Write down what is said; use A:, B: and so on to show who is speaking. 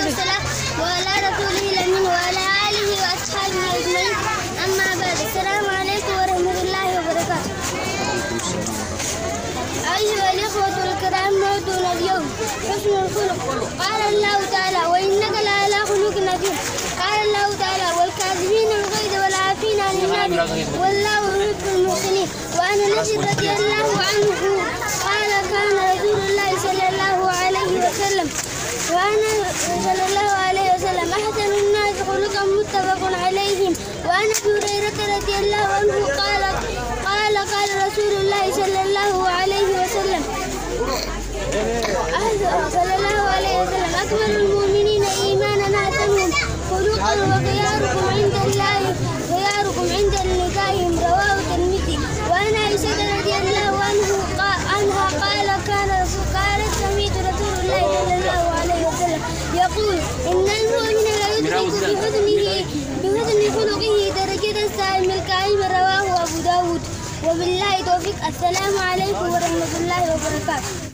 A: والسلام وعلى رسوله الأمين وعلى آله وأصحابه أجمعين. أما بعد، السلام عليكم ورحمة الله وبركاته. أيها الإخوة الكرام، موضوعنا اليوم حسن الخلق. قال الله تعالى: وإنك لعلى خلق عظيم. قال الله تعالى: والكاظمين الغيظ والعافين عن الناس والله يحب المحسنين. وعن أنس رضي الله عنه قال: كان رسول الله صلى الله عليه وسلم أحسن الناس خلقا متفق عليهم. وعن أبي هريرة رضي الله عنه قال رسول الله صلى الله عليه وسلم أكمل المؤمنين إيمانا أحسنهم خلقا وخياركم عند الله خياركم عند نكاحهم. رواه الترمذي. وعن عائشة رضي الله عنها قالت سمعت رسول الله صلى الله عليه وسلم يقول: إن المؤمن لا يدرك بحسن خلقه درجة الصائم القائم. رواه أبو داود. وبالله توفيق. السلام عليكم ورحمة الله وبركاته.